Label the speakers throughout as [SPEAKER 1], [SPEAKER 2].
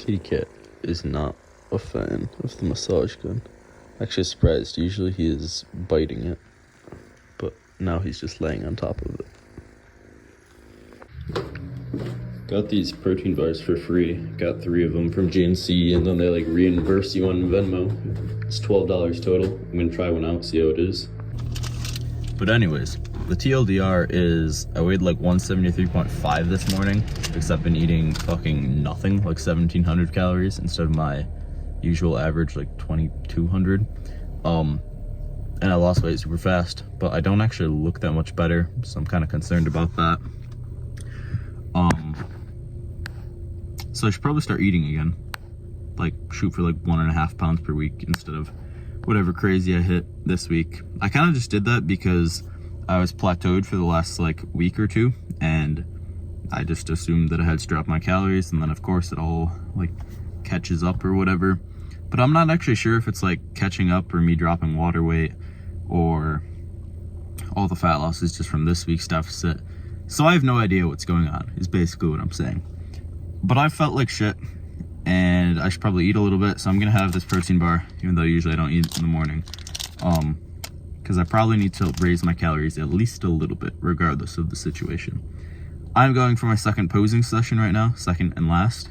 [SPEAKER 1] Kitty cat is not a fan of the massage gun. Actually surprised. Usually he is biting it, but now he's just laying on top of it. Got these protein bars for free. Got 3 of them from GNC, and then they like reimburse you on Venmo. It's $12 total. I'm gonna try one out, see how it is. But anyways, the TLDR is I weighed like 173.5 this morning because I've been eating fucking nothing, like 1,700 calories instead of my usual average like 2,200. And I lost weight super fast, but I don't actually look that much better, so I'm kind of concerned about that. So I should probably start eating again, like shoot for like 1.5 pounds per week instead of whatever crazy I hit this week. I kind of just did that because I was plateaued for the last like week or two, and I just assumed that I had to drop my calories, and then of course it all like catches up or whatever. But I'm not actually sure if it's like catching up or me dropping water weight or all the fat loss is just from this week's deficit. So I have no idea what's going on, is basically what I'm saying. But I felt like shit, and I should probably eat a little bit, so I'm gonna have this protein bar, even though usually I don't eat it in the morning. Because I probably need to raise my calories at least a little bit, regardless of the situation. I'm going for my second posing session right now, second and last.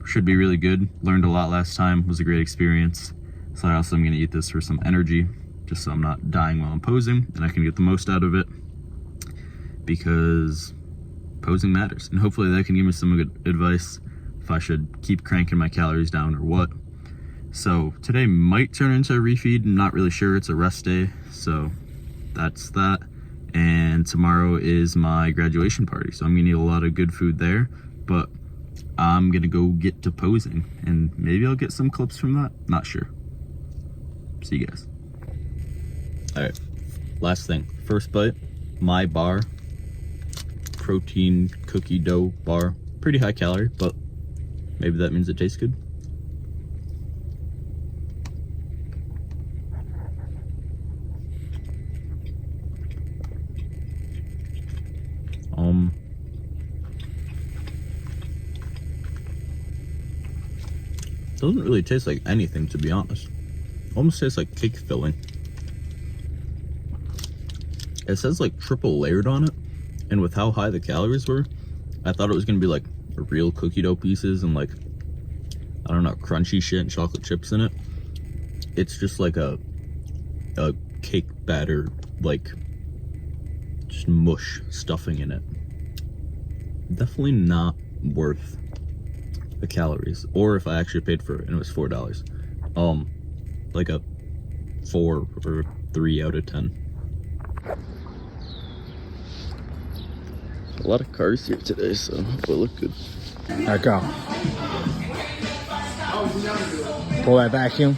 [SPEAKER 1] Should be really good. Learned a lot last time, was a great experience. So I also am gonna eat this for some energy, just so I'm not dying while I'm posing, and I can get the most out of it, because posing matters. And hopefully that can give me some good advice if I should keep cranking my calories down or what. So today might turn into a refeed. I'm not really sure. It's a rest day, so that's that. And tomorrow is my graduation party, so I'm gonna eat a lot of good food there, but I'm gonna go get to posing, and maybe I'll get some clips from that. Not sure. See you guys. All right, last thing. First bite, my bar. Protein cookie dough bar. Pretty high calorie, but maybe that means it tastes good. Doesn't really taste like anything, to be honest. Almost tastes like cake filling. It says like triple layered on it, and with how high the calories were, I thought it was gonna be like real cookie dough pieces and like, I don't know, crunchy shit and chocolate chips in it. It's just like a cake batter, like just mush stuffing in it. Definitely not worth the calories, or if I actually paid for it and it was $4, like a 4 or 3 out of 10. A lot of cars here today, so it look good.
[SPEAKER 2] All right, go. Pull that vacuum.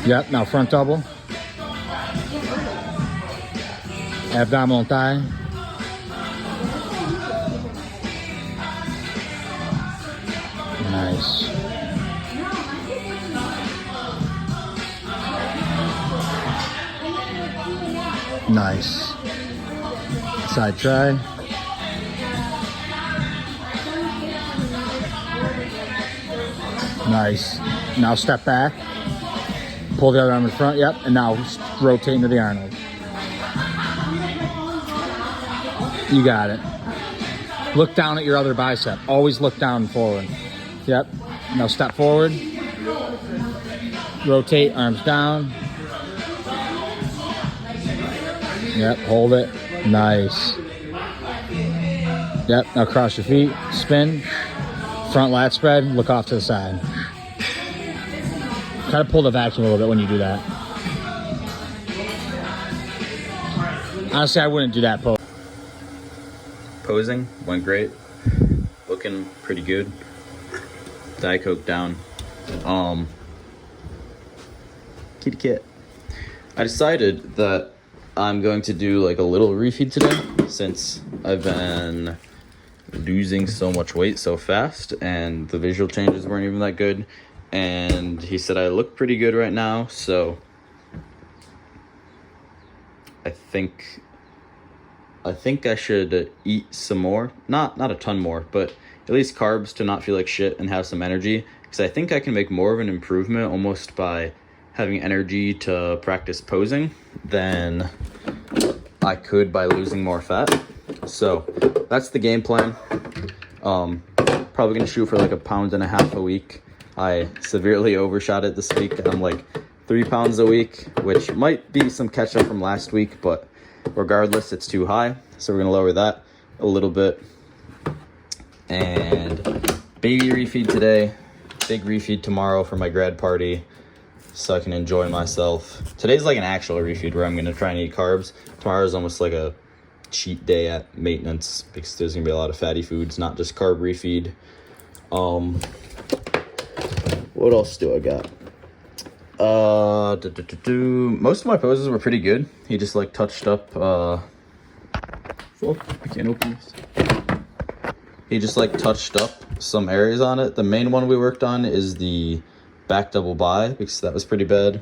[SPEAKER 2] Yep, now front double. Abdominal thigh. Nice. Nice. Side try. Nice. Now step back. Pull the other arm in front. Yep. And now rotate into the Arnold. You got it. Look down at your other bicep. Always look down and forward. Yep. Now step forward. Rotate, arms down. Yep, hold it. Nice. Yep, now cross your feet. Spin. Front lat spread. Look off to the side. Try to pull the vacuum a little bit when you do that. Honestly, I wouldn't do that pose.
[SPEAKER 1] Posing went great. Looking pretty good. Diet Coke down. Kitty cat. I decided that I'm going to do like a little refeed today, since I've been losing so much weight so fast and the visual changes weren't even that good. And he said I look pretty good right now, so I think I think I should eat some more. Not a ton more, but at least carbs to not feel like shit and have some energy. Because I think I can make more of an improvement almost by having energy to practice posing than I could by losing more fat. So that's the game plan. Probably gonna shoot for like 1.5 pounds a week. I severely overshot it this week. I'm like 3 pounds a week, which might be some catch up from last week, but regardless, it's too high. So we're gonna lower that a little bit. And baby refeed today, big refeed tomorrow for my grad party, so I can enjoy myself. Today's like an actual refeed where I'm gonna try and eat carbs. Tomorrow's almost like a cheat day at maintenance because there's gonna be a lot of fatty foods, not just carb refeed. What else do I got? Most of my poses were pretty good. He just like touched up, fuck, I can't open this. He just like touched up some areas on it. The main one we worked on is the back double bi because that was pretty bad.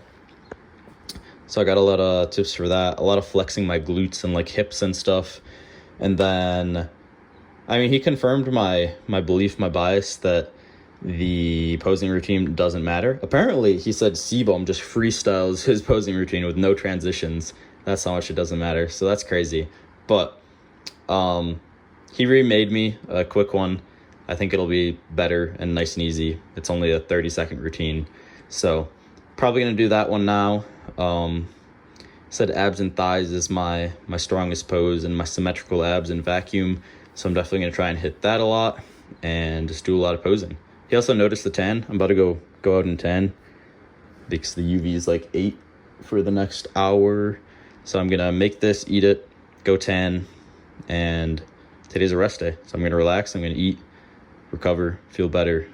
[SPEAKER 1] So I got a lot of tips for that. A lot of flexing my glutes and like hips and stuff. And then, I mean, he confirmed my belief, my bias that the posing routine doesn't matter. Apparently, he said Sebum just freestyles his posing routine with no transitions. That's how much it doesn't matter. So that's crazy. But he remade me a quick one. I think it'll be better and nice and easy. It's only a 30-second routine. So probably going to do that one now. Said abs and thighs is my strongest pose and my symmetrical abs in vacuum. So I'm definitely going to try and hit that a lot and just do a lot of posing. He also noticed the tan. I'm about to go out and tan because the UV is like 8 for the next hour. So I'm going to make this, eat it, go tan, and today's a rest day. So I'm going to relax. I'm going to eat, recover, feel better,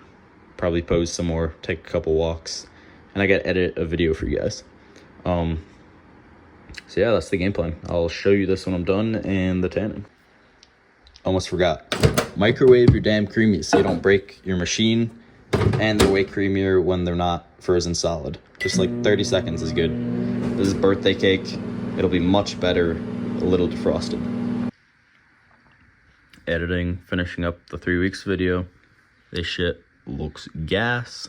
[SPEAKER 1] probably pose some more, take a couple walks, and I got to edit a video for you guys. So yeah, that's the game plan. I'll show you this when I'm done and the tanning. Almost forgot. Microwave your damn creamies so you don't break your machine, and they're way creamier when they're not frozen solid. Just like 30 seconds is good. This is birthday cake. It'll be much better a little defrosted. Editing, finishing up the 3 weeks video. This shit looks gas.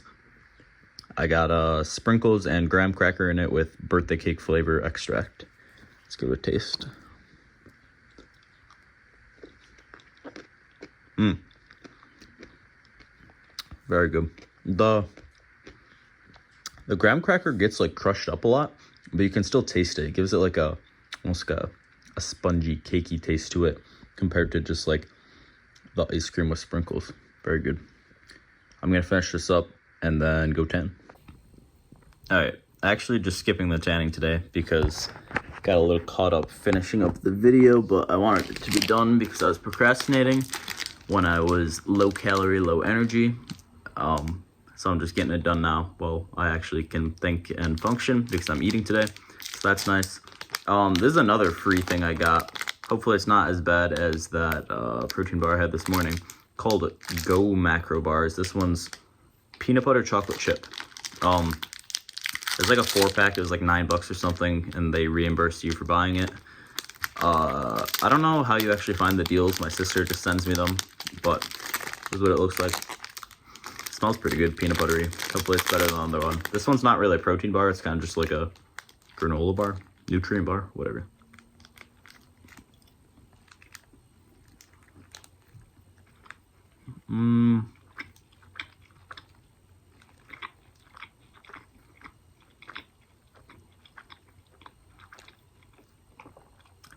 [SPEAKER 1] I got sprinkles and graham cracker in it with birthday cake flavor extract. Let's give it a taste. Very good. The graham cracker gets like crushed up a lot, but you can still taste it. It gives it like almost like a spongy, cakey taste to it compared to just like the ice cream with sprinkles. Very good. I'm gonna finish this up and then go tan. All right, actually just skipping the tanning today because got a little caught up finishing up the video, but I wanted it to be done because I was procrastinating when I was low calorie, low energy. So I'm just getting it done now. Well, I actually can think and function because I'm eating today. So that's nice. This is another free thing I got. Hopefully it's not as bad as that protein bar I had this morning called Go Macro Bars. This one's peanut butter chocolate chip. There's like a 4-pack. It was like $9 or something, and they reimbursed you for buying it. I don't know how you actually find the deals. My sister just sends me them, but this is what it looks like. It smells pretty good, peanut buttery. Hopefully it's better than the other one. This one's not really a protein bar. It's kind of just like a granola bar, nutrient bar, whatever.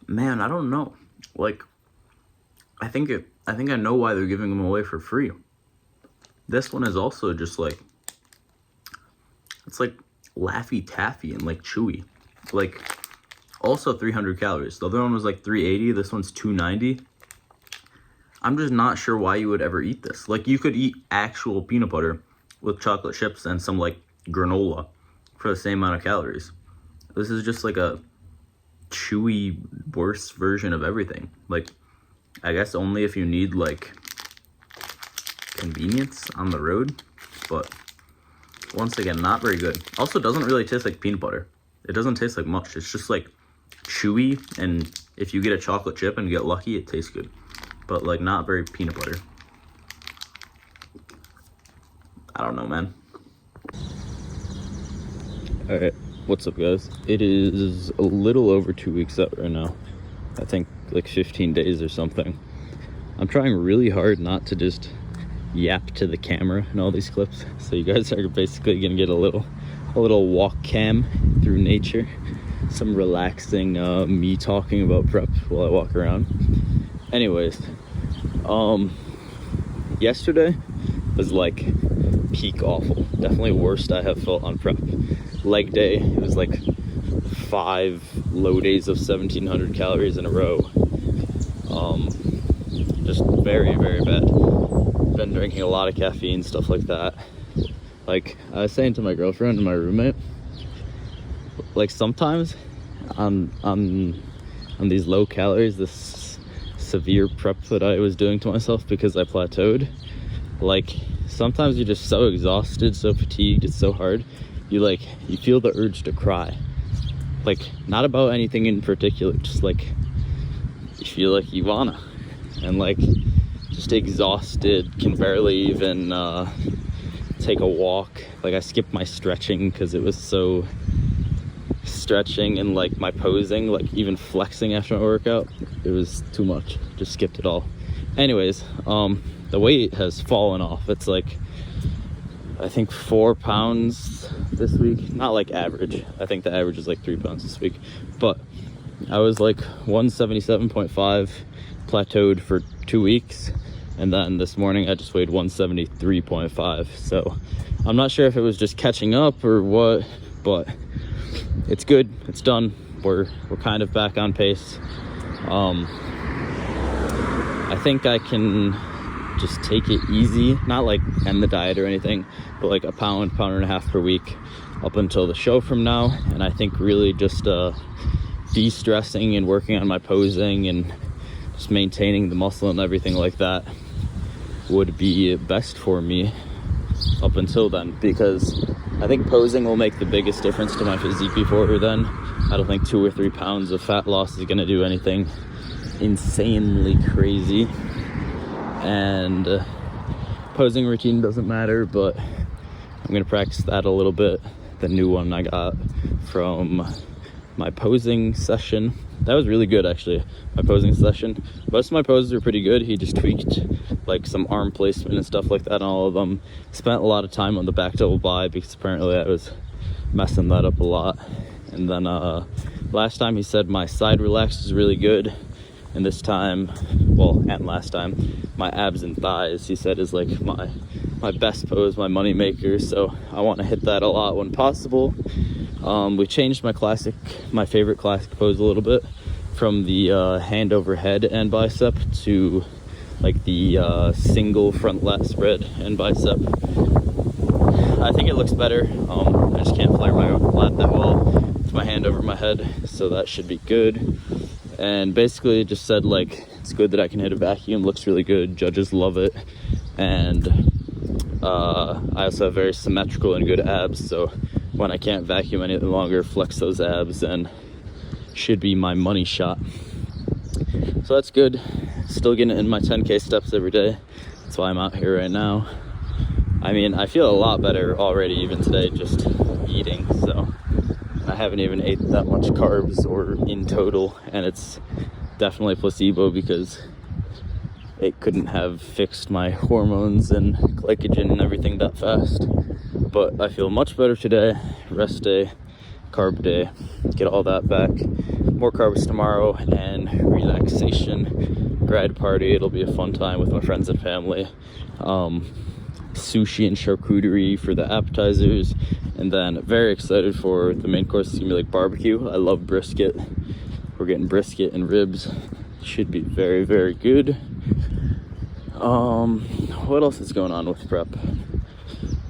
[SPEAKER 1] Man, I don't know. Like, I think I know why they're giving them away for free. This one is also just like, it's like Laffy Taffy and like chewy. Like, also 300 calories. The other one was like 380. This one's 290. I'm just not sure why you would ever eat this. Like, you could eat actual peanut butter with chocolate chips and some like granola for the same amount of calories. This is just like a chewy, worse version of everything. Like, I guess only if you need like convenience on the road, but once again, not very good. Also doesn't really taste like peanut butter. It doesn't taste like much. It's just like chewy and if you get a chocolate chip and get lucky, it tastes good. But like not very peanut butter. I don't know, man. All right, what's up guys? It is a little over 2 weeks out right now. I think like 15 days or something. I'm trying really hard not to just yap to the camera in all these clips. So you guys are basically gonna get a little walk cam through nature. Some relaxing me talking about prep while I walk around. Anyways, yesterday was like peak awful. Definitely worst I have felt on prep. Leg day, it was like 5 low days of 1,700 calories in a row. Just very, very bad. Been drinking a lot of caffeine, stuff like that. Like I was saying to my girlfriend and my roommate, like sometimes on these low calories, this severe prep that I was doing to myself because I plateaued, like sometimes you're just so exhausted, so fatigued, it's so hard, you feel the urge to cry. Like not about anything in particular, just like you feel like you wanna, and like just exhausted, can barely even take a walk. Like I skipped my stretching because it was so stretching, and like my posing, like even flexing after my workout, it was too much. Just skipped it all. Anyways, the weight has fallen off. It's like I think 4 pounds this week. Not like average. I think the average is like 3 pounds this week. But I was like 177.5, plateaued for 2 weeks. And then this morning I just weighed 173.5. So I'm not sure if it was just catching up or what, but it's good. It's done. We're kind of back on pace. I think I can just take it easy, not like end the diet or anything, but like a pound and a half per week up until the show from now. And I think really just de-stressing and working on my posing and just maintaining the muscle and everything like that would be best for me up until then, because I think posing will make the biggest difference to my physique before then. I don't think 2 or 3 pounds of fat loss is going to do anything insanely crazy, and posing routine doesn't matter, but I'm going to practice that a little bit. The new one I got from my posing session, that was really good actually. My posing session, most of my poses are pretty good. He just tweaked like some arm placement and stuff like that on all of them. Spent a lot of time on the back double bi because apparently I was messing that up a lot. And then last time he said my side relax is really good, and this time, well, and last time, my abs and thighs, he said, is like my best pose, my money maker. So I want to hit that a lot when possible. We changed my favorite classic pose a little bit from the hand over head and bicep to like the single front lat spread and bicep. I think it looks better. I just can't flare my lat that well with my hand over my head, so that should be good. And basically it just said like it's good that I can hit a vacuum, looks really good, judges love it, and I also have very symmetrical and good abs, so when I can't vacuum any longer, flex those abs and should be my money shot. So that's good. Still getting in my 10K steps every day. That's why I'm out here right now. I mean, I feel a lot better already even today just eating, so I haven't even ate that much carbs or in total, and it's definitely placebo because it couldn't have fixed my hormones and glycogen and everything that fast. But I feel much better today. Rest day, carb day, get all that back. More carbs tomorrow, and relaxation, grad party. It'll be a fun time with my friends and family. Sushi and charcuterie for the appetizers, and then very excited for the main course. It's gonna be like barbecue. I love brisket. We're getting brisket and ribs. Should be very, very good. What else is going on with prep?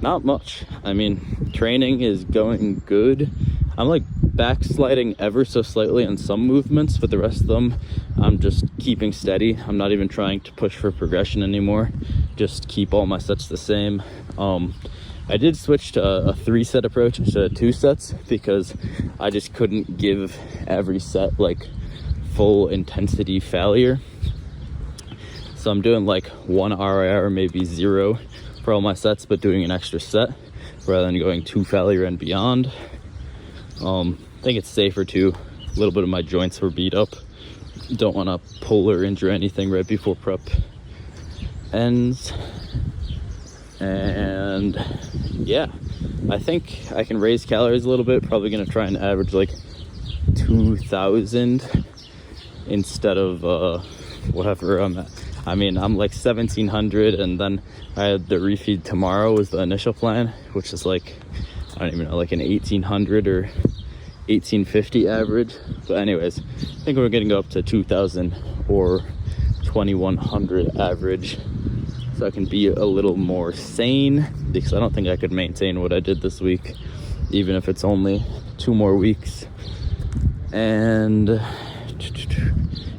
[SPEAKER 1] Not much. I mean, training is going good. I'm like backsliding ever so slightly on some movements, but the rest of them I'm just keeping steady. I'm not even trying to push for progression anymore. Just keep all my sets the same. I did switch to a 3-set approach instead of 2 sets because I just couldn't give every set like full intensity failure. So I'm doing like 1 RIR, maybe 0 for all my sets, but doing an extra set rather than going 2 failure and beyond. I think it's safer too. A little bit of my joints were beat up. Don't want to pull or injure anything right before prep ends. And yeah, I think I can raise calories a little bit. Probably gonna try and average like 2,000 instead of whatever I'm at. I mean, I'm like 1,700, and then I had the refeed tomorrow was the initial plan, which is like, I don't even know, like an 1,800 or 1,850 average. But anyways, I think we're gonna go up to 2,000 or 2,100 average, so I can be a little more sane, because I don't think I could maintain what I did this week, even if it's only 2 more weeks. And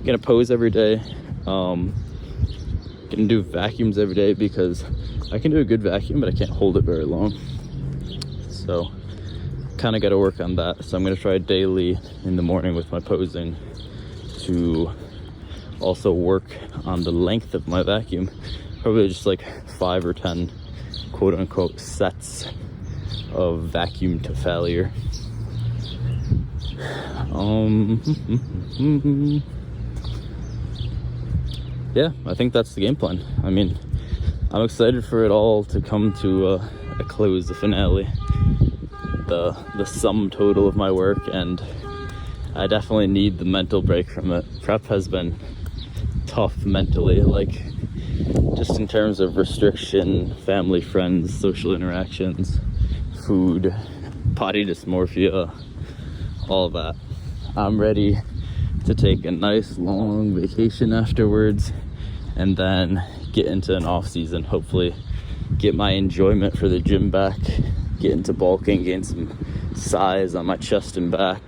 [SPEAKER 1] gonna pose every day. Gonna do vacuums every day, because I can do a good vacuum, but I can't hold it very long. So kind of got to work on that. So I'm gonna try daily in the morning with my posing to also work on the length of my vacuum. Probably just like 5 or 10 quote unquote sets of vacuum to failure. Yeah, I think that's the game plan. I mean, I'm excited for it all to come to a close, the finale, the sum total of my work, and I definitely need the mental break from it. Prep has been tough mentally, like just in terms of restriction, family, friends, social interactions, food, body dysmorphia, all of that. I'm ready to take a nice long vacation afterwards, and then get into an off season, hopefully get my enjoyment for the gym back, get into bulking, gain some size on my chest and back.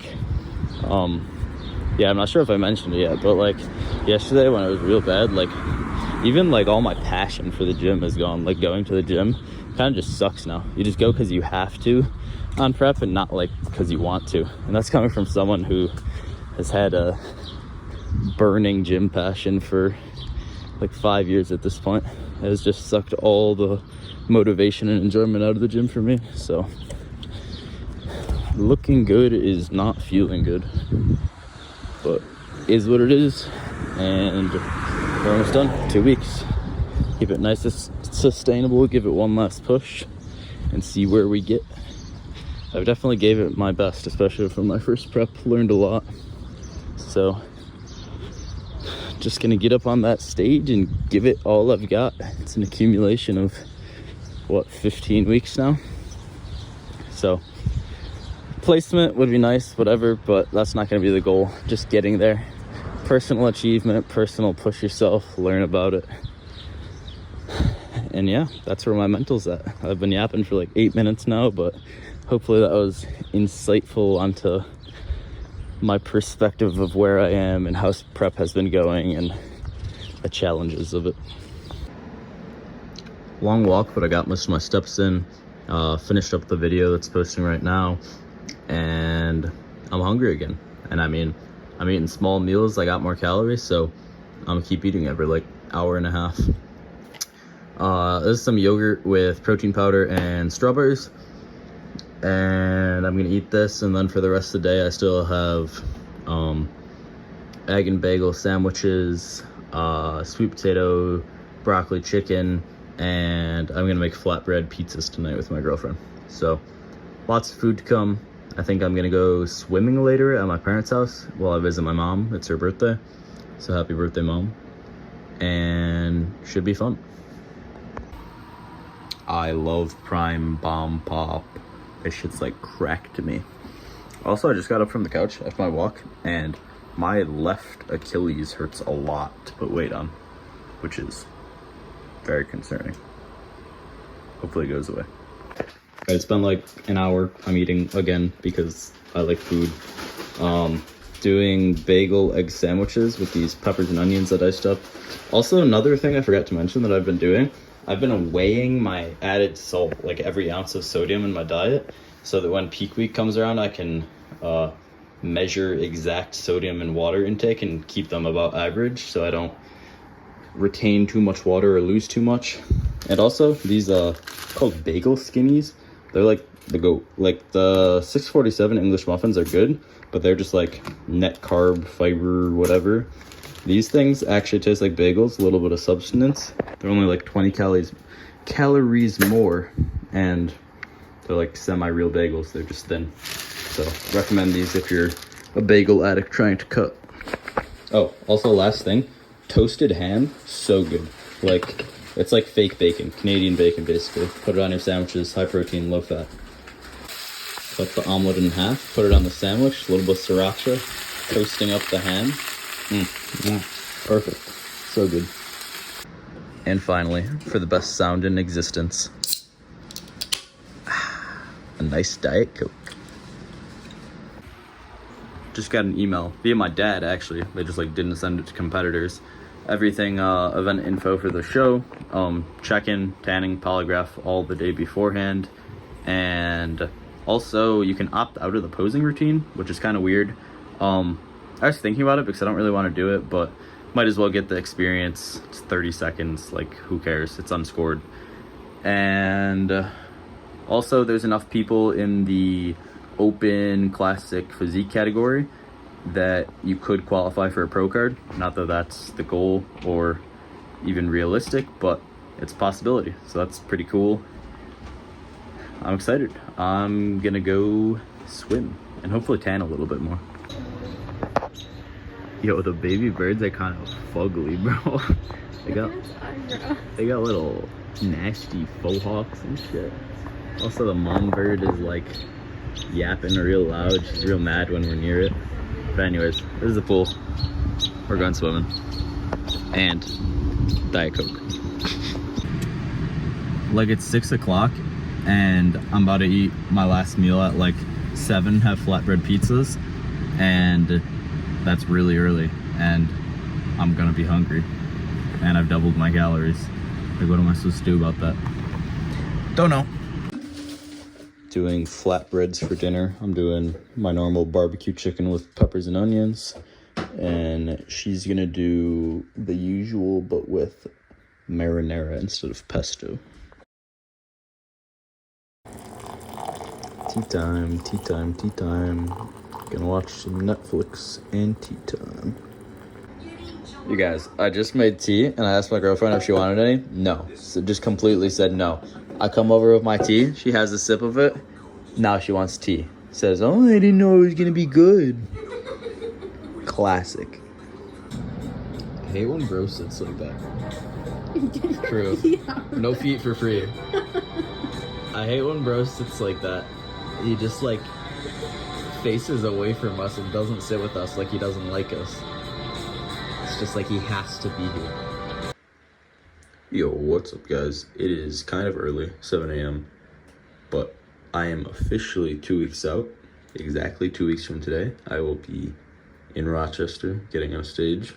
[SPEAKER 1] Yeah, I'm not sure if I mentioned it yet, but like yesterday when I was real bad, like even like all my passion for the gym is gone. Like going to the gym kind of just sucks now. You just go because you have to on prep, and not like because you want to. And that's coming from someone who has had a burning gym passion for like 5 years at this point. It has just sucked all the motivation and enjoyment out of the gym for me. So looking good is not feeling good, but is what it is. And we're almost done. 2 weeks. Keep it nice and sustainable, give it one last push and see where we get. I've definitely gave it my best, especially for my first prep. Learned a lot. So just gonna get up on that stage and give it all I've got. It's an accumulation of what, 15 weeks now. So placement would be nice, whatever, but that's not gonna be the goal. Just getting there. Personal achievement, personal push yourself, learn about it. And yeah, that's where my mental's at. I've been yapping for like 8 minutes now, but hopefully that was insightful onto my perspective of where I am and how prep has been going and the challenges of it. Long walk, but I got most of my steps in. Finished up the video that's posting right now, and I'm hungry again. And I mean, I'm eating small meals. I got more calories, so I'm gonna keep eating every like hour and a half. This is some yogurt with protein powder and strawberries, and I'm gonna eat this. And then for the rest of the day I still have egg and bagel sandwiches, sweet potato, broccoli, chicken, and I'm gonna make flatbread pizzas tonight with my girlfriend. So lots of food to come. I think I'm gonna go swimming later at my parents' house while I visit my mom. It's her birthday, so happy birthday, Mom. And should be fun. I love Prime Bomb Pop. This shit's like crack to me. Also, I just got up from the couch after my walk, and my left Achilles hurts a lot to put weight on, which is very concerning. Hopefully it goes away. It's been like an hour. I'm eating again because I like food. Doing bagel egg sandwiches with these peppers and onions that I diced up. Also, another thing I forgot to mention that I've been doing, I've been weighing my added salt, like every ounce of sodium in my diet, so that when peak week comes around, I can measure exact sodium and water intake and keep them about average so I don't retain too much water or lose too much. And also these called bagel skinnies, they're like the goat. Like the 647 English muffins are good, but they're just like net carb, fiber, whatever. These things actually taste like bagels, a little bit of substance. They're only like 20 calories more, and they're like semi-real bagels. They're just thin. So recommend these if you're a bagel addict trying to cut. Oh, also last thing, toasted ham, so good. Like, it's like fake bacon, Canadian bacon basically. Put it on your sandwiches, high protein, low fat. Cut the omelet in half, put it on the sandwich, a little bit of sriracha, toasting up the ham. Perfect, so good. And finally, for the best sound in existence, a nice Diet Coke. Just got an email via my dad, actually. They just like didn't send it to competitors. Everything, event info for the show, check-in, tanning, polygraph all the day beforehand. And also you can opt out of the posing routine, which is kind of weird. I was thinking about it because I don't really want to do it, but might as well get the experience. It's 30 seconds, like who cares? It's unscored. And also there's enough people in the open classic physique category that you could qualify for a pro card. Not that that's the goal or even realistic, but it's a possibility. So that's pretty cool. I'm excited. I'm gonna go swim and hopefully tan a little bit more. Yo, the baby birds are kind of fugly, bro. They got little nasty faux hawks and shit. Also, the mom bird is like yapping real loud. She's real mad when we're near it. But anyways, this is the pool. We're going swimming. And Diet Coke. Like, it's 6 o'clock and I'm about to eat my last meal at like 7, have flatbread pizzas, and that's really early, and I'm gonna be hungry, and I've doubled my calories. Like, what am I supposed to do about that? Don't know. Doing flatbreads for dinner. I'm doing my normal barbecue chicken with peppers and onions, and she's gonna do the usual but with marinara instead of pesto. Tea time, tea time, tea time. Gonna watch some Netflix and tea time. You guys, I just made tea and I asked my girlfriend if she wanted any. No. So just completely said no. I come over with my tea. She has a sip of it. Now she wants tea. Says, oh, I didn't know it was gonna be good. Classic. I hate when bro sits like that. True. Yeah. No feet for free. I hate when bro sits like that. He just like faces away from us and doesn't sit with us, like he doesn't like us. It's just like he has to be here. Yo, what's up guys? It is kind of early, 7 a.m. But I am officially 2 weeks out. Exactly 2 weeks from today, I will be in Rochester getting on stage.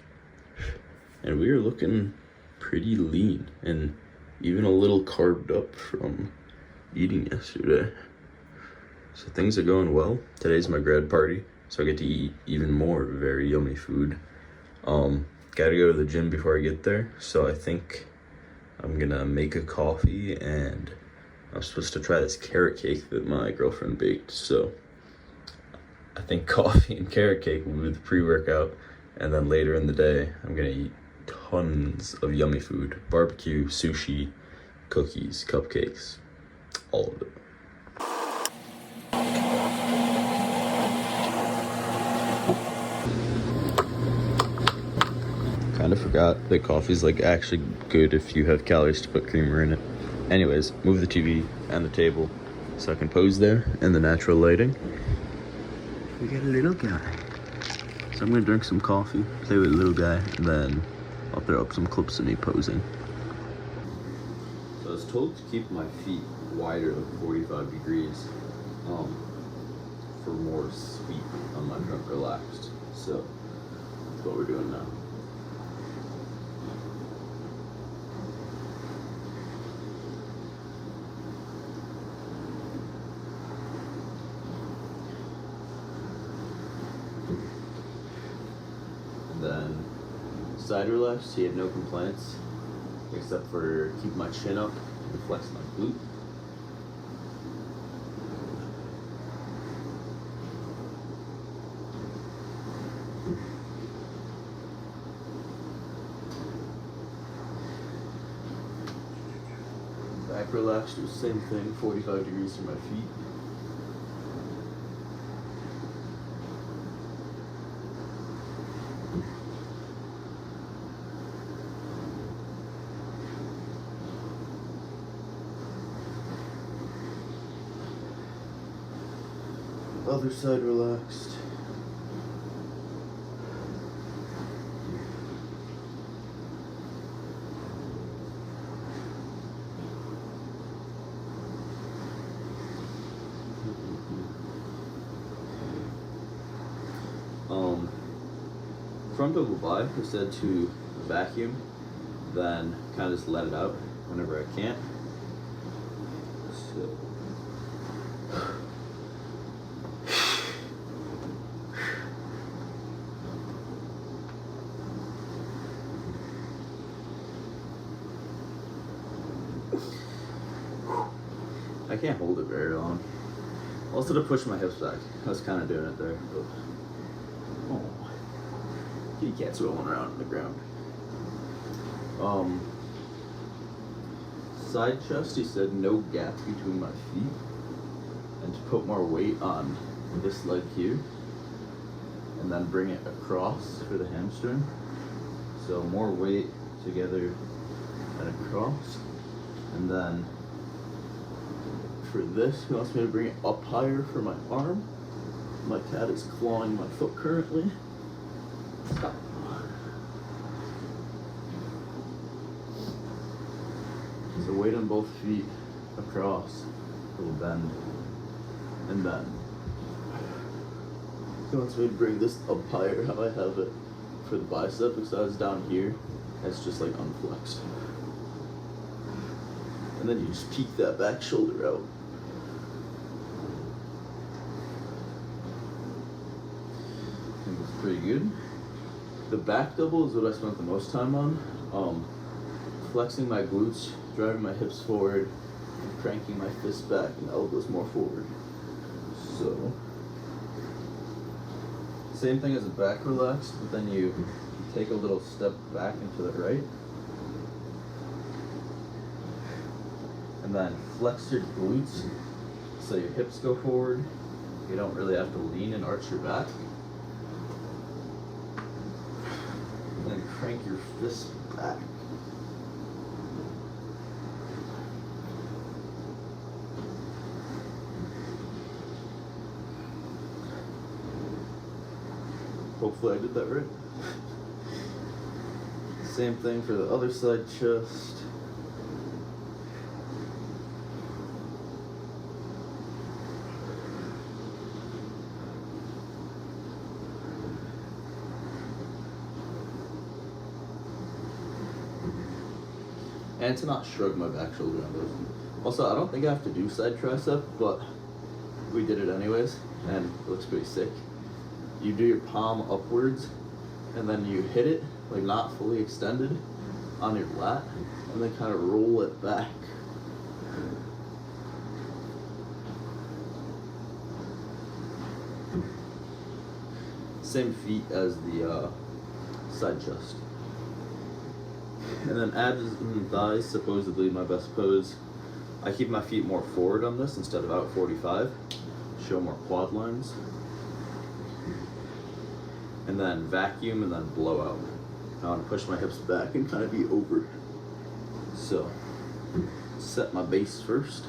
[SPEAKER 1] And we are looking pretty lean and even a little carved up from eating yesterday. So things are going well. Today's my grad party, so I get to eat even more very yummy food. Gotta go to the gym before I get there, so I think I'm gonna make a coffee, and I'm supposed to try this carrot cake that my girlfriend baked. So I think coffee and carrot cake will be the pre-workout, and then later in the day, I'm gonna eat tons of yummy food. Barbecue, sushi, cookies, cupcakes, all of it. Kind of forgot that coffee's like actually good if you have calories to put creamer in it. Anyways, move the TV and the table so I can pose there in the natural lighting. We got a little guy. So I'm gonna drink some coffee, play with the little guy, and then I'll throw up some clips of me posing. So I was told to keep my feet wider than 45 degrees for more sweep on my drunk relaxed. So that's what we're doing now. side relaxed, he had no complaints, except for keeping my chin up and flex my glute. Back relaxed, was the same thing, 45 degrees for my feet. Other side relaxed. Frontal go by, I said to vacuum, then kind of just let it out whenever I can't. So. I can't hold it very long. Also to push my hips back. I was kind of doing it there. But... oh. Kitty cat's rolling around on the ground. Side chest, he said no gap between my feet. And to put more weight on this leg here. And then bring it across for the hamstring. So more weight together and across. And then for this, he wants me to bring it up higher for my arm. My cat is clawing my foot currently. Stop. So weight on both feet across, little bend, and then he wants me to bring this up higher how I have it for the bicep, because I was down here, it's just like unflexed. And then you just peek that back shoulder out. I think it's pretty good. The back double is what I spent the most time on. Flexing my glutes, driving my hips forward, and cranking my fists back and elbows more forward. So, same thing as a back relaxed, but then you take a little step back into the right. And then flex your glutes so your hips go forward. You don't really have to lean and arch your back. And then crank your fists back. Hopefully I did that right. Same thing for the other side chest. And to not shrug my back shoulder on those. Also, I don't think I have to do side tricep, but we did it anyways, and it looks pretty sick. You do your palm upwards, and then you hit it, like not fully extended, on your lat, and then kind of roll it back. Same feet as the side chest. And then abs and thighs, supposedly my best pose. I keep my feet more forward on this instead of out 45. Show more quad lines. And then vacuum and then blow out. I want to push my hips back and kind of be over. So, set my base first.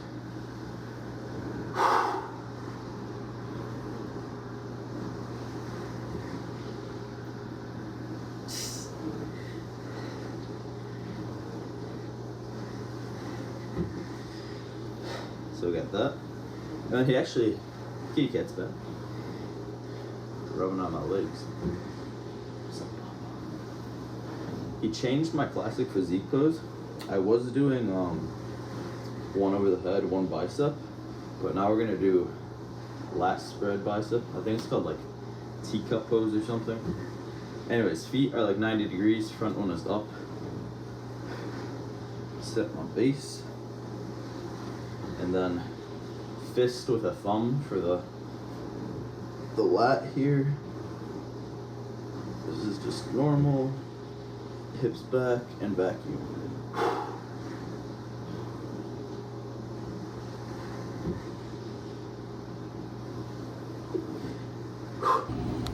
[SPEAKER 1] So we got that. And then kitty cat's back. Rubbing on my legs. He changed my classic physique pose. I was doing one over the head, one bicep, but now we're gonna do lat spread bicep. I think it's called like teacup pose or something. Anyways, feet are like 90 degrees, front one is up. Set my base. And then fist with a thumb for the lat here. This is just normal. Hips back and vacuum.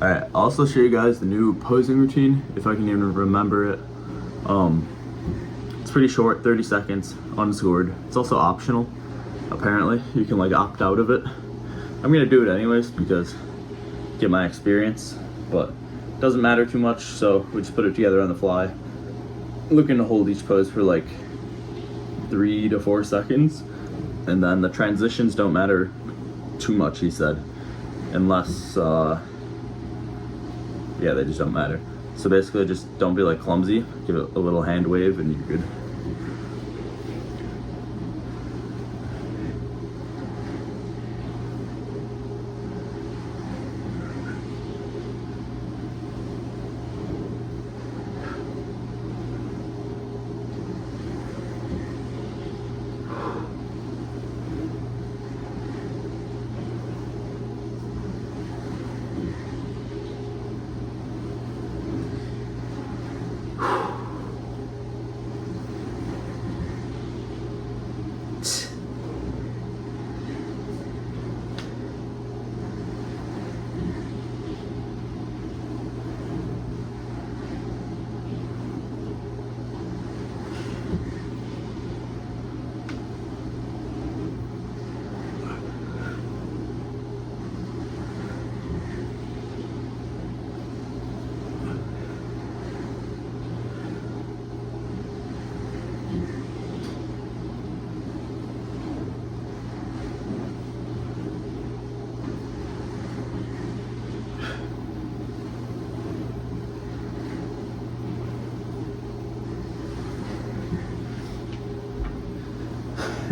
[SPEAKER 1] Alright, I'll also show you guys the new posing routine, if I can even remember it. It's pretty short, 30 seconds, unscored. It's also optional, apparently. You can like opt out of it. I'm gonna do it anyways because get my experience, but it doesn't matter too much, so we just put it together on the fly. Looking to hold each pose for like 3 to 4 seconds, and then the transitions don't matter too much, he said, unless yeah, they just don't matter. So basically just don't be like clumsy, give it a little hand wave and you're good.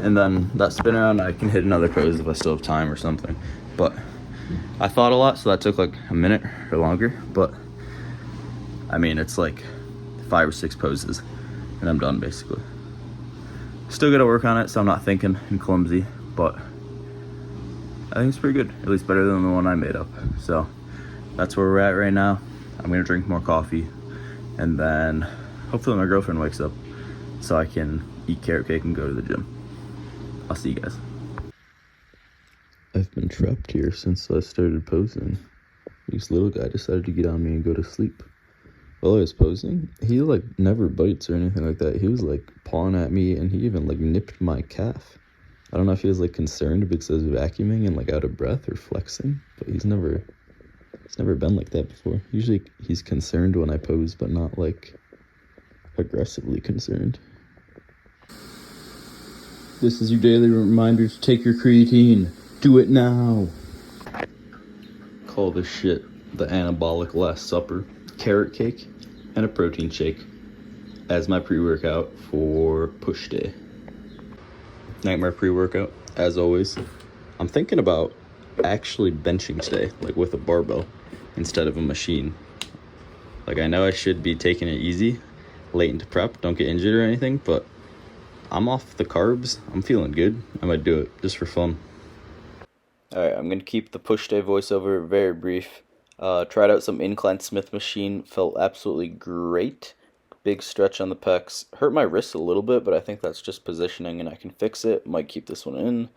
[SPEAKER 1] And then that spin around, I can hit another pose if I still have time or something. But I thought a lot, so that took like a minute or longer. But I mean, it's like 5 or 6 poses and I'm done basically. Still gotta work on it, so I'm not thinking and clumsy, but I think it's pretty good, at least better than the one I made up. So that's where we're at right now. I'm gonna drink more coffee, and then hopefully my girlfriend wakes up so I can eat carrot cake and go to the gym. I'll see you guys. I've been trapped here since I started posing. This little guy decided to get on me and go to sleep. While I was posing, he like never bites or anything like that. He was like pawing at me, and he even like nipped my calf. I don't know if he was like concerned because I was vacuuming and like out of breath or flexing, but he's never been like that before. Usually he's concerned when I pose, but not like aggressively concerned. This is your daily reminder to take your creatine. Do it now. Call this shit the anabolic last supper. Carrot cake and a protein shake as my pre-workout for push day. Nightmare pre-workout, as always. I'm thinking about actually benching today, like with a barbell instead of a machine. Like, I know I should be taking it easy, late into prep, don't get injured or anything, but I'm off the carbs. I'm feeling good. I might do it just for fun. Alright, I'm gonna keep the push day voiceover very brief. Tried out some incline Smith machine, felt absolutely great. Big stretch on the pecs. Hurt my wrist a little bit, but I think that's just positioning and I can fix it. Might keep this one in.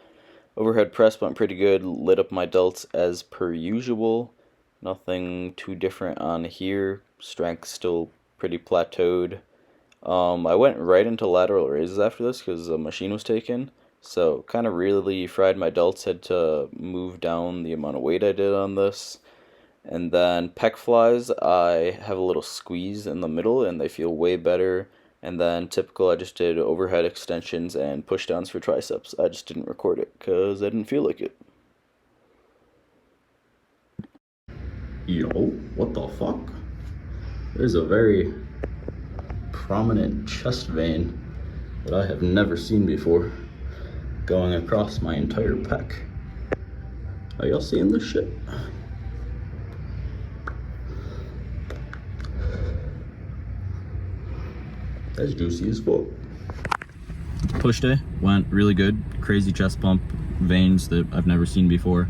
[SPEAKER 1] Overhead press went pretty good. Lit up my delts as per usual. Nothing too different on here. Strength still pretty plateaued. I went right into lateral raises after this because the machine was taken. So kind of really fried my delts. Had to move down the amount of weight I did on this. And then pec flies, I have a little squeeze in the middle and they feel way better. And then typical, I just did overhead extensions and push downs for triceps. I just didn't record it because I didn't feel like it. Yo, what the fuck? There's a very prominent chest vein that I have never seen before going across my entire pec. Are y'all seeing this shit? That's juicy as fuck. Push day went really good. Crazy chest pump, veins that I've never seen before.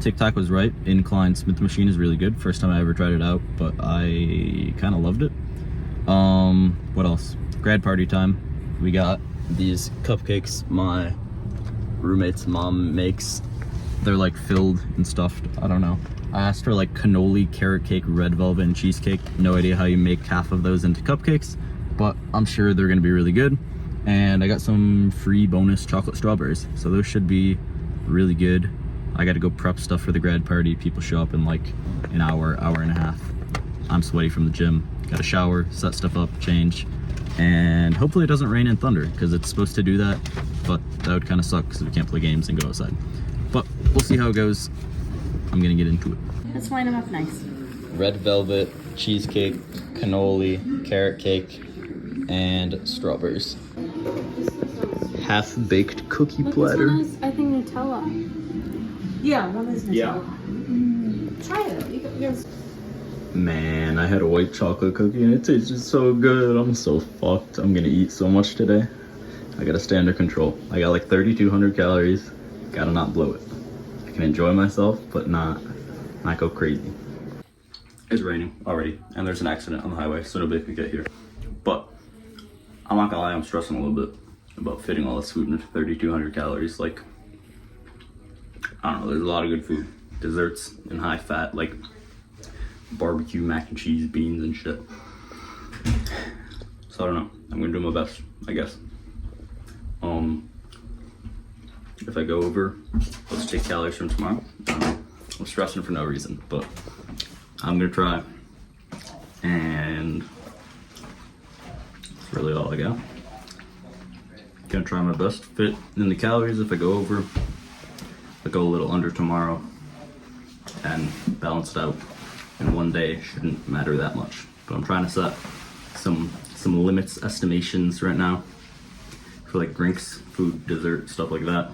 [SPEAKER 1] TikTok was right. Incline Smith machine is really good. First time I ever tried it out, but I kind of loved it. What else? Grad party time. We got these cupcakes my roommate's mom makes. They're like filled and stuffed. I don't know. I asked for like cannoli, carrot cake, red velvet, and cheesecake. No idea how you make half of those into cupcakes, but I'm sure they're gonna be really good. And I got some free bonus chocolate strawberries, so those should be really good. I got to go prep stuff for the grad party. People show up in like an hour, hour and a half. I'm sweaty from the gym. Got to shower, set stuff up, change, and hopefully it doesn't rain and thunder because it's supposed to do that, but that would kind of suck because we can't play games and go outside. But we'll see how it goes. I'm gonna get into it.
[SPEAKER 3] Let's line them up nice.
[SPEAKER 1] Red velvet, cheesecake, cannoli, carrot cake, and strawberries. Half-baked cookie platter.
[SPEAKER 3] This one is, I think, Nutella. Yeah, one is Nutella. Try it. You guys.
[SPEAKER 1] Man, I had a white chocolate cookie and it tasted so good. I'm so fucked. I'm gonna eat so much today. I gotta stay under control. I got like 3,200 calories. Gotta not blow it. I can enjoy myself, but not go crazy. It's raining already, and there's an accident on the highway, so nobody could get here. But I'm not gonna lie, I'm stressing a little bit about fitting all this food into 3,200 calories. Like, I don't know, there's a lot of good food. Desserts and high fat, like barbecue, mac and cheese, beans and shit. So I don't know, I'm gonna do my best, I guess. If I go over, let's take calories from tomorrow. I'm stressing for no reason, but I'm gonna try. And that's really all I got. Gonna try my best to fit in the calories. If I go over, I go a little under tomorrow and balance it out in one day. Shouldn't matter that much, but I'm trying to set some limits, estimations right now for like drinks, food, dessert, stuff like that.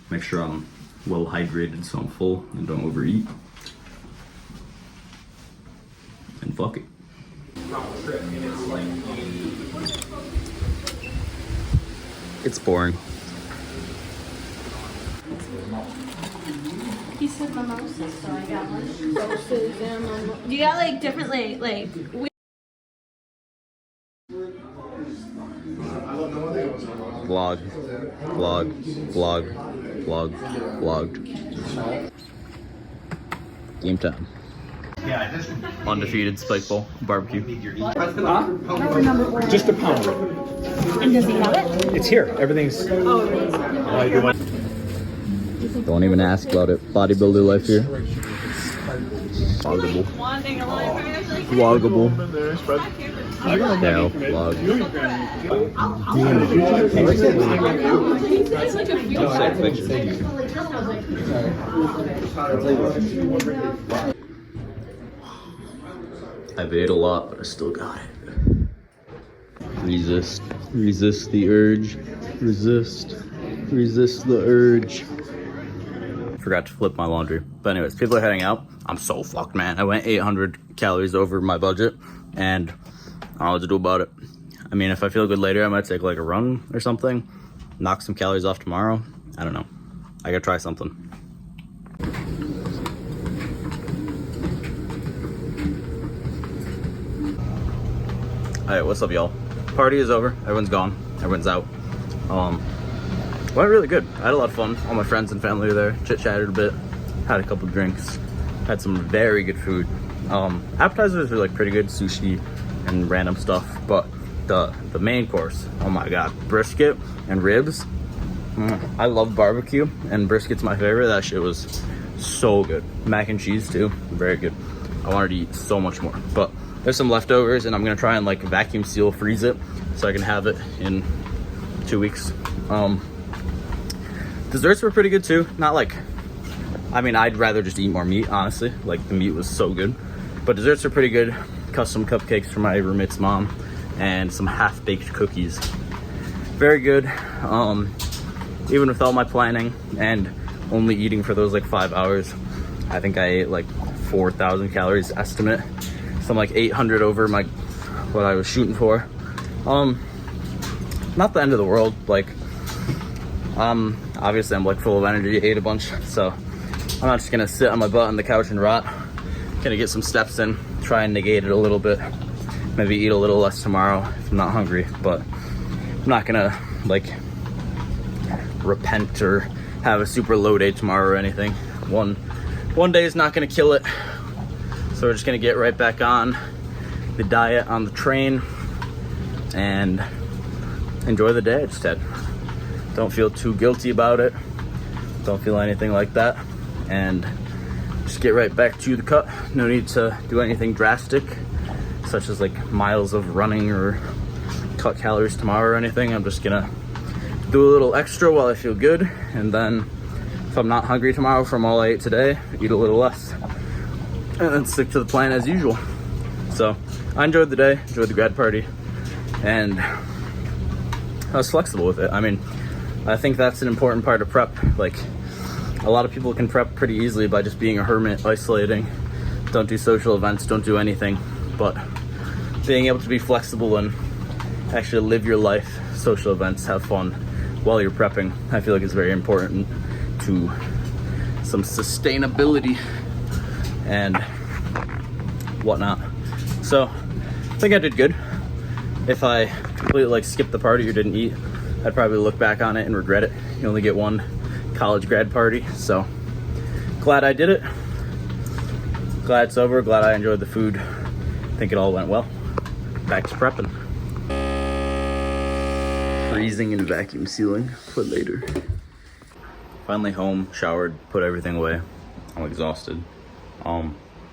[SPEAKER 1] Make sure I'm well hydrated so I'm full and don't overeat. And fuck it. It's boring.
[SPEAKER 3] He said mimosas, so I got one. Mimosas and mimosas. You got like different like
[SPEAKER 1] Vlog, vlog, vlog, vlog, vlogged. Game time. Undefeated Spike Bowl barbecue.
[SPEAKER 2] Just a pound.
[SPEAKER 3] And does he have it?
[SPEAKER 2] It's here. Everything's.
[SPEAKER 1] Don't even ask about it. Bodybuilder life here. Vloggable. Vloggable. Yeah, vlog. I've ate a lot, but I still got it. Resist the urge. Resist the urge. Forgot to flip my laundry. But anyways, people are heading out. I'm so fucked, man. I went 800 calories over my budget, and I don't know what to do about it. I mean, if I feel good later, I might take like a run or something, knock some calories off tomorrow. I don't know. I gotta try something. Alright, what's up, y'all? Party is over. Everyone's gone. Everyone's out. Went really good. I had a lot of fun. All my friends and family were there. Chit-chatted a bit. Had a couple drinks. Had some very good food. Appetizers were like pretty good. Sushi and random stuff. But the main course, oh my god. Brisket and ribs. I love barbecue, and brisket's my favorite. That shit was so good. Mac and cheese too. Very good. I wanted to eat so much more. But there's some leftovers, and I'm gonna try and like vacuum seal freeze it so I can have it in 2 weeks. Desserts were pretty good too. Not like, I mean, I'd rather just eat more meat, honestly. Like, the meat was so good. But desserts are pretty good. Custom cupcakes from my roommate's mom and some half-baked cookies. Very good. Even with all my planning and only eating for those like 5 hours, I think I ate like 4,000 calories estimate. So I'm like 800 over my what I was shooting for. Not the end of the world. Like, obviously I'm like full of energy, ate a bunch, so I'm not just gonna sit on my butt on the couch and rot. Gonna get some steps in, try and negate it a little bit. Maybe eat a little less tomorrow if I'm not hungry, but I'm not gonna like repent or have a super low day tomorrow or anything. One day is not gonna kill it. So we're just gonna get right back on the diet, on the train, and enjoy the day I just had. Don't feel too guilty about it. Don't feel anything like that. And just get right back to the cut. No need to do anything drastic, such as like miles of running or cut calories tomorrow or anything. I'm just gonna do a little extra while I feel good, and then if I'm not hungry tomorrow from all I ate today, eat a little less, and then stick to the plan as usual. So I enjoyed the day, enjoyed the grad party, and I was flexible with it. I mean, I think that's an important part of prep. Like, a lot of people can prep pretty easily by just being a hermit, isolating, don't do social events, don't do anything. But being able to be flexible and actually live your life, social events, have fun while you're prepping, I feel like is very important to some sustainability and whatnot. So I think I did good. If I completely like skipped the party or didn't eat, I'd probably look back on it and regret it. You only get one college grad party, so glad I did it. Glad it's over, glad I enjoyed the food. I think it all went well. Back to prepping. Freezing and vacuum sealing for later. Finally home, showered, put everything away. I'm exhausted.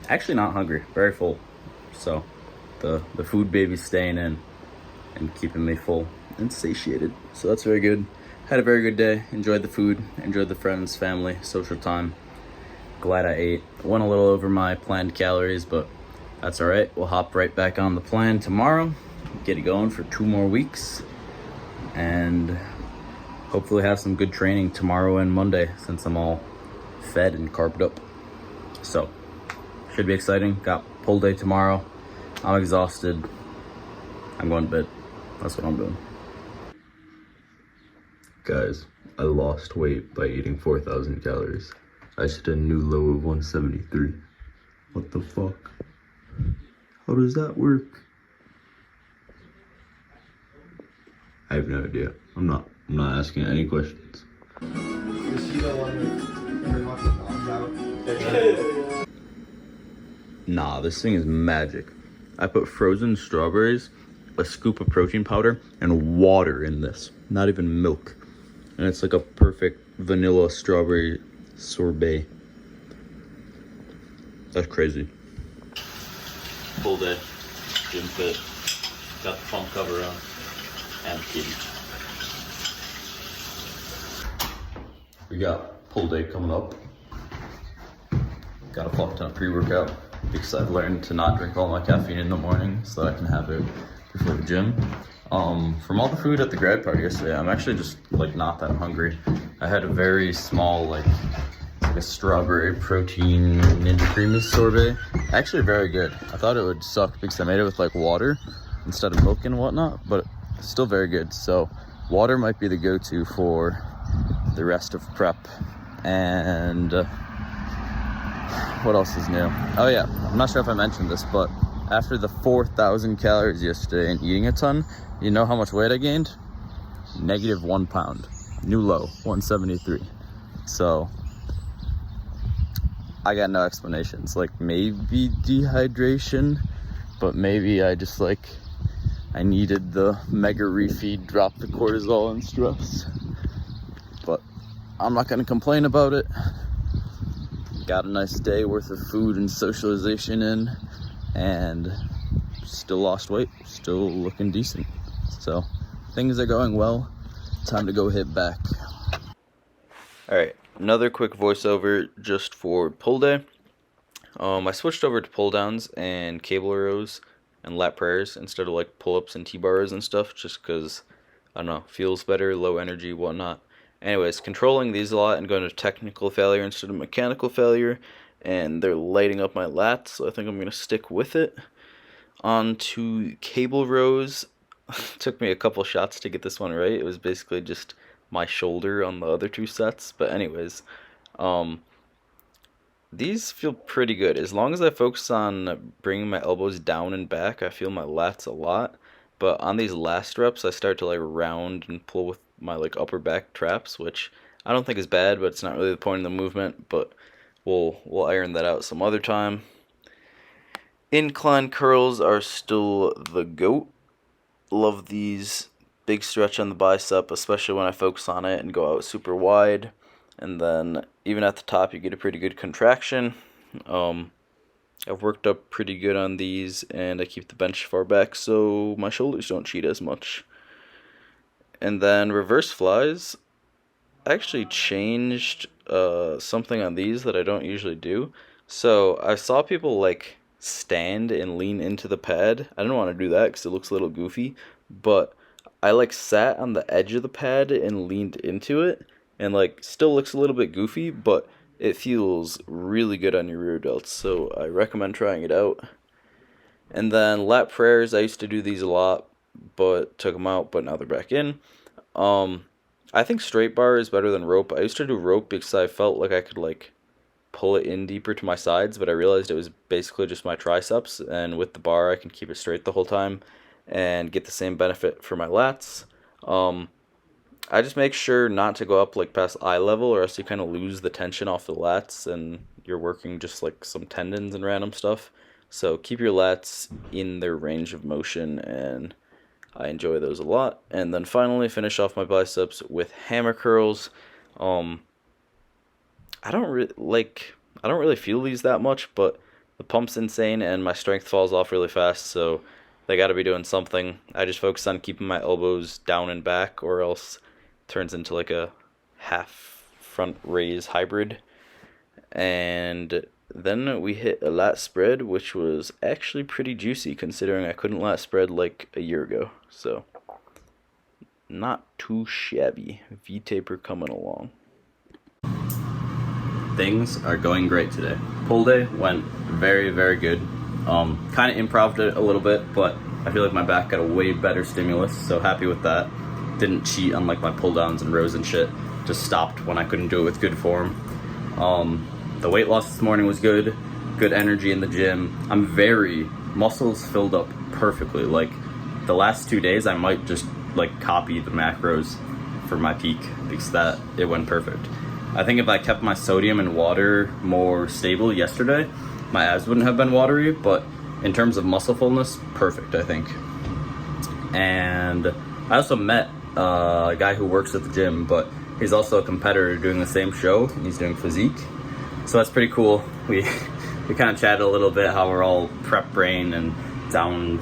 [SPEAKER 1] Actually not hungry, very full. So the food baby's staying in and keeping me full and satiated. So that's very good. Had a very good day, enjoyed the food, enjoyed the friends, family, social time. Glad I ate. Went a little over my planned calories, but that's all right. We'll hop right back on the plan tomorrow, get it going for 2 more weeks, and hopefully have some good training tomorrow and Monday since I'm all fed and carved up. So, should be exciting. Got pull day tomorrow. I'm exhausted. I'm going to bed. That's what I'm doing. Guys, I lost weight by eating 4,000 calories. I just hit a new low of 173. What the fuck? How does that work? I have no idea. I'm not asking any questions. Nah, this thing is magic. I put frozen strawberries, a scoop of protein powder, and water in this. Not even milk. And it's like a perfect vanilla strawberry sorbet. That's crazy. Full day, gym fit, got the pump cover on, and kitty. We got pull day coming up. Got a fuck ton of pre-workout because I've learned to not drink all my caffeine in the morning so that I can have it before the gym. From all the food at the grad party yesterday, I'm actually just like not that hungry. I had a very small like a strawberry protein Ninja Creamy sorbet. Actually very good. I thought it would suck because I made it with like water instead of milk and whatnot, but it's still very good. So water might be the go-to for the rest of prep. And what else is new? Oh yeah, I'm not sure if I mentioned this, but after the 4,000 calories yesterday and eating a ton, you know how much weight I gained? -1 pound. New low, 173. So I got no explanations. Like maybe dehydration, but maybe I just like, I needed the mega refeed, drop the cortisol and stress. But I'm not gonna complain about it. Got a nice day worth of food and socialization in, and still lost weight, still looking decent. So things are going well. Time to go hit back. All right, another quick voiceover just for pull day. I switched over to pull downs and cable rows and lat prayers instead of like pull-ups and T-bars and stuff, just because, I don't know, feels better, low energy, whatnot. Anyways, controlling these a lot and going to technical failure instead of mechanical failure, and they're lighting up my lats, so I think I'm going to stick with it. On to cable rows. Took me a couple shots to get this one right. It was basically just my shoulder on the other two sets. But anyways, these feel pretty good. As long as I focus on bringing my elbows down and back, I feel my lats a lot. But on these last reps, I start to like round and pull with my like upper back traps, which I don't think is bad, but it's not really the point of the movement. But we'll iron that out some other time. Incline curls are still the GOAT. Love these. Big stretch on the bicep, especially when I focus on it and go out super wide. And then even at the top, you get a pretty good contraction. I've worked up pretty good on these, and I keep the bench far back so my shoulders don't cheat as much. And then reverse flies. I actually changed something on these that I don't usually do. So I saw people like stand and lean into the pad. I didn't want to do that because it looks a little goofy, but I like sat on the edge of the pad and leaned into it, and like still looks a little bit goofy, but it feels really good on your rear delts, so I recommend trying it out. And then lat prayers, I used to do these a lot, but took them out, but now they're back in. I think straight bar is better than rope. I used to do rope because I felt like I could like pull it in deeper to my sides, but I realized it was basically just my triceps, and with the bar I can keep it straight the whole time and get the same benefit for my lats. I just make sure not to go up like past eye level, or else you kind of lose the tension off the lats and you're working just like some tendons and random stuff. So keep your lats in their range of motion, and I enjoy those a lot. And then finally finish off my biceps with hammer curls. I don't really feel these that much, but the pump's insane and my strength falls off really fast, so they got to be doing something. I just focus on keeping my elbows down and back, or else it turns into like a half front raise hybrid. And then we hit a lat spread, which was actually pretty juicy considering I couldn't lat spread like a year ago. So not too shabby. V-taper coming along. Things are going great today. Pull day went very, very good. Kind of improv'd it a little bit, but I feel like my back got a way better stimulus, so happy with that. Didn't cheat on like my pull downs and rows and shit. Just stopped when I couldn't do it with good form. The weight loss this morning was good. Good energy in the gym. I'm very muscles filled up perfectly. Like the last 2 days, I might just like copy the macros for my peak because that it went perfect. I think if I kept my sodium and water more stable yesterday, my abs wouldn't have been watery, but in terms of muscle fullness, perfect, I think. And I also met a guy who works at the gym, but he's also a competitor doing the same show. He's doing physique, so that's pretty cool. We kind of chatted a little bit how we're all prep brain and down.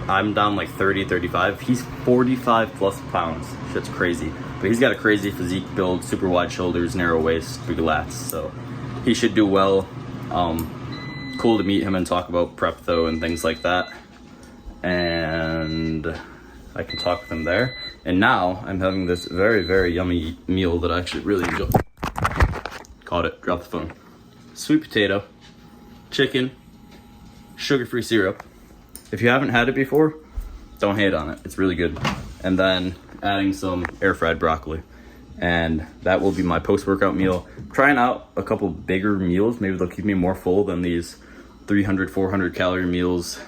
[SPEAKER 1] I'm down like 30, 35. He's 45 plus pounds. Shit's crazy. But he's got a crazy physique build, super wide shoulders, narrow waist, big lats. So he should do well. Cool to meet him and talk about prep though and things like that. And I can talk with him there. And now I'm having this very, very yummy meal that I actually really enjoy. Caught it, dropped the phone. Sweet potato, chicken, sugar-free syrup. If you haven't had it before, don't hate on it. It's really good. And then adding some air-fried broccoli. And that will be my post-workout meal. I'm trying out a couple bigger meals. Maybe they'll keep me more full than these 300, 400 calorie meals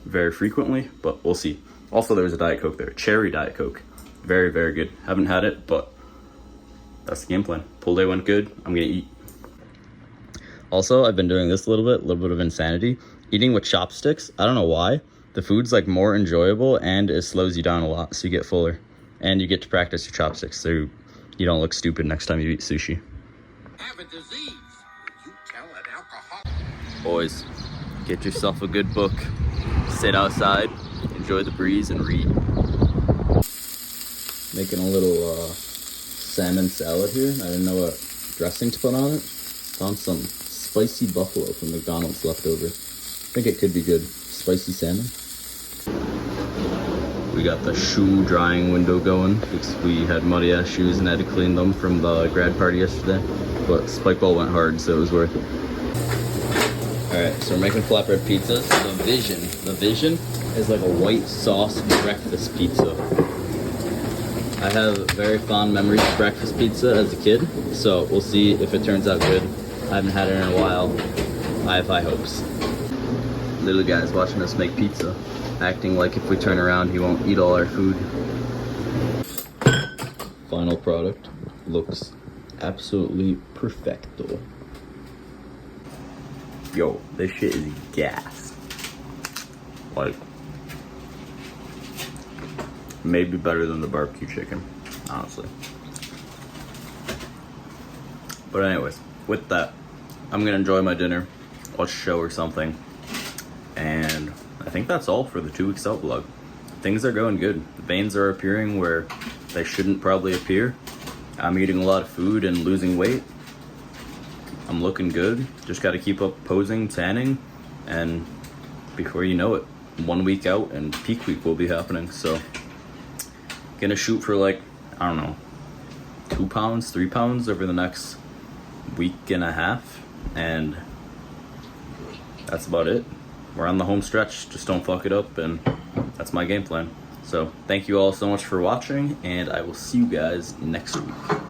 [SPEAKER 1] very frequently, but we'll see. Also, there's a Diet Coke there. Cherry Diet Coke. Very, very good. Haven't had it, but that's the game plan. Pull day went good. I'm gonna eat. Also, I've been doing this a little bit of insanity. Eating with chopsticks. I don't know why. The food's like more enjoyable and it slows you down a lot, so you get fuller. And you get to practice your chopsticks, so you don't look stupid next time you eat sushi.
[SPEAKER 4] Have a disease. You tell an alcoholic.
[SPEAKER 1] Boys, get yourself a good book. Sit outside, enjoy the breeze, and read. Making a little salmon salad here. I didn't know what dressing to put on it. Found some spicy buffalo from McDonald's leftover. I think it could be good. Spicy salmon. We got the shoe drying window going because we had muddy ass shoes and had to clean them from the grad party yesterday. But spike ball went hard, so it was worth it. Alright, so we're making flatbread pizzas. The vision is like a white sauce breakfast pizza. I have very fond memories of breakfast pizza as a kid, so we'll see if it turns out good. I haven't had it in a while. I have high hopes. Little guy's watching us make pizza, acting like if we turn around he won't eat all our food. Final product looks absolutely perfecto. Yo, this shit is gas. Like, maybe better than the barbecue chicken, honestly. But anyways, with that, I'm gonna enjoy my dinner, watch a show or something, and I think that's all for the 2 weeks out vlog. Things are going good. The veins are appearing where they shouldn't probably appear. I'm eating a lot of food and losing weight. I'm looking good. Just gotta keep up posing, tanning, and before you know it, 1 week out and peak week will be happening. So, gonna shoot for like, I don't know, 2 pounds, 3 pounds over the next week and a half, and that's about it. We're on the home stretch, just don't fuck it up, and that's my game plan. So thank you all so much for watching, and I will see you guys next week.